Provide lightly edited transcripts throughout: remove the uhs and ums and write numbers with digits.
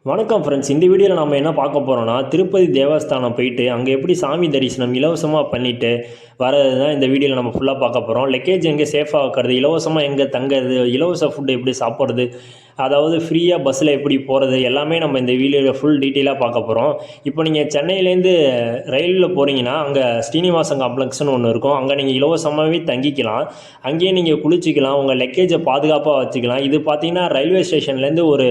வணக்கம் ஃப்ரெண்ட்ஸ். இந்த வீடியோவில் நம்ம என்ன பார்க்க போகிறோம்னா, திருப்பதி தேவஸ்தானம் போயிட்டு அங்கே எப்படி சாமி தரிசனம் இலவசமாக பண்ணிவிட்டு வரது தான் இந்த வீடியோவில் நம்ம ஃபுல்லாக பார்க்க போகிறோம். லக்கேஜ் எங்கே சேஃபாக வைக்கிறது, இலவசமாக எங்கே தங்குறது, இலவச ஃபுட்டு எப்படி சாப்பிட்றது, அதாவது ஃப்ரீயாக பஸ்ஸில் எப்படி போகிறது, எல்லாமே நம்ம இந்த வீடியோவில் ஃபுல் டீட்டெயிலாக பார்க்க போகிறோம். இப்போ நீங்கள் சென்னையிலேருந்து ரயிலில் போகிறீங்கன்னா அங்கே ஸ்ரீனிவாசன் காம்ப்ளெக்ஸ்னு ஒன்று இருக்கும். அங்கே நீங்கள் இலவசமாகவே தங்கிக்கலாம். அங்கேயே நீங்கள் குளிச்சிக்கலாம், உங்கள் லக்கேஜை பாதுகாப்பாக வச்சுக்கலாம். இது பார்த்தீங்கன்னா ரயில்வே ஸ்டேஷன்லேருந்து ஒரு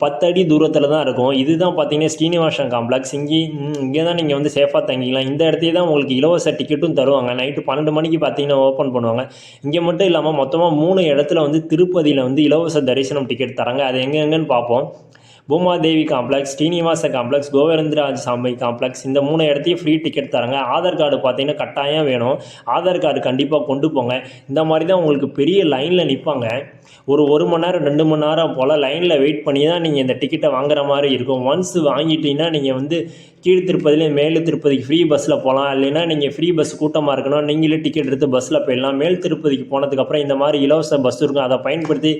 10 அடி தூரத்தில் தான் இருக்கும். இதுதான் பார்த்தீங்கன்னா ஸ்ரீனிவாசன் காம்ப்ளெக்ஸ். இங்கே தான் நீங்கள் வந்து சேஃபாக தங்கிக்கலாம். இந்த இடத்துல தான் உங்களுக்கு இலவச டிக்கெட்டும் தருவாங்க. நைட்டு 12 மணிக்கு பார்த்தீங்கன்னா ஓப்பன் பண்ணுவாங்க. இங்கே மட்டும் இல்லாமல் மொத்தமாக 3 இடத்துல வந்து திருப்பதியில் வந்து இலவச தரிசனம் டிக்கெட் தராங்க. அது எங்கெங்கன்னு பார்ப்போம். பூமாதேவி காம்ப்ளெக்ஸ், ஸ்ரீனிவாச காம்ப்ளெக்ஸ், கோவிந்தராஜ சாமி காம்ப்ளெக்ஸ், இந்த 3 இடத்தையும் ஃப்ரீ டிக்கெட் தராங்க. ஆதார் கார்டு பார்த்தீங்கன்னா கட்டாயம் வேணும். ஆதார் கார்டு கண்டிப்பாக கொண்டு போங்க. இந்த மாதிரி தான் உங்களுக்கு பெரிய லைனில் நிற்பாங்க. ஒரு மணி நேரம் 2 மணி நேரம் போல் லைனில் வெயிட் பண்ணி தான் நீங்கள் இந்த டிக்கெட்டை வாங்குற மாதிரி இருக்கும். ஒன்ஸ் வாங்கிட்டீங்கன்னா நீங்கள் வந்து கீழ் திருப்பதியிலே மேல் திருப்பதிக்கு ஃப்ரீ பஸ்ஸில் போகலாம். இல்லைன்னா நீங்கள் ஃப்ரீ பஸ் கூட்டமாக இருக்கணும், நீங்களே டிக்கெட் எடுத்து பஸ்ஸில் போயிடலாம். மேல் திருப்பதிக்கு போனதுக்கப்புறம் இந்த மாதிரி இலவச பஸ் இருக்கும். அதை பயன்படுத்தி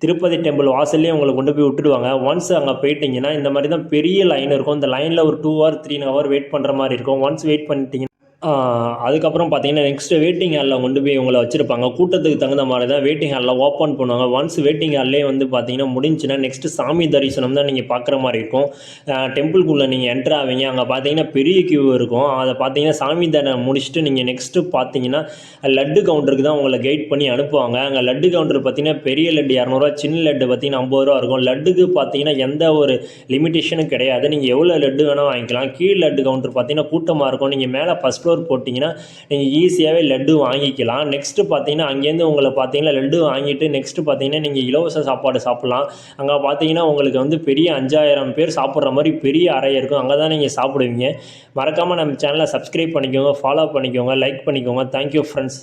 திருப்பதி டெம்பிள் வாசல்லே உங்களை கொண்டு போய் விட்டுடுவாங்க. ஒன்ஸ் அங்கே போயிட்டீங்கன்னா இந்த மாதிரி தான் பெரிய லைன் இருக்கும். இந்த லைனில் ஒரு 2 ஹவர் 3 ஹவர் வெயிட் பண்ணுற மாதிரி இருக்கும். ஒன்ஸ் வெயிட் பண்ணிட்டீங்கன்னா அதுக்கப்புறம் பார்த்தீங்கன்னா நெக்ஸ்ட்டு வெயிட்டிங் ஹாலில் கொண்டு போய் உங்களை வச்சுருப்பாங்க. கூட்டத்துக்கு தகுந்த மாதிரி தான் வெயிட்டிங் ஹாலில் ஓப்பன் பண்ணுவாங்க. ஒன்ஸ் வெயிட்டிங் ஹால்லே வந்து பார்த்தீங்கன்னா முடிஞ்சுன்னா நெக்ஸ்ட்டு சாமி தரிசனம் தான் நீங்கள் பார்க்குற மாதிரி இருக்கும். டெம்பிள்குள்ளே நீங்கள் என்ட்ரு ஆவீங்க. அங்கே பார்த்தீங்கன்னா பெரிய கியூ இருக்கும். அதை பார்த்தீங்கன்னா சாமி தரிசனம் முடிச்சுட்டு நீங்கள் நெக்ஸ்ட்டு பார்த்தீங்கன்னா லட்டு கவுண்டருக்கு தான் உங்களை கைட் பண்ணி அனுப்புவாங்க. அங்கே லட்டு கவுண்டர் பார்த்தீங்கன்னா பெரிய லட்டு 200 சின்ன லட்டு பார்த்தீங்கன்னா 50 இருக்கும். லட்டுக்கு பார்த்தீங்கன்னா எந்த ஒரு லிமிட்டேஷனும் கிடையாது. நீங்கள் எவ்வளோ லட்டு வேணால் வாங்கிக்கலாம். கீழ் லட்டு கவுண்டர் பார்த்தீங்கன்னா கூட்டமாக இருக்கும். நீங்கள் மேலே ஃபஸ்ட் ஃப்ளோர் போட்டிங்கன்னா நீங்கள் ஈஸியாகவே லட்டு வாங்கிக்கலாம். நெக்ஸ்ட்டு பார்த்தீங்கன்னா அங்கேருந்து உங்களை பார்த்தீங்கன்னா லட்டு வாங்கிட்டு நெக்ஸ்ட்டு பார்த்தீங்கன்னா நீங்கள் இலவச சாப்பாடு சாப்பிட்லாம். அங்கே பார்த்தீங்கன்னா உங்களுக்கு வந்து பெரிய 5000 பேர் சாப்பிட்ற மாதிரி பெரிய அறை இருக்கும். அங்கே தான் நீங்கள் சாப்பிடுவீங்க. மறக்காமல் நம்ம சேனலை சப்ஸ்கிரைப் பண்ணிக்கோங்க, ஃபாலோ பண்ணிக்கோங்க, லைக் பண்ணிக்கோங்க. Thank you friends.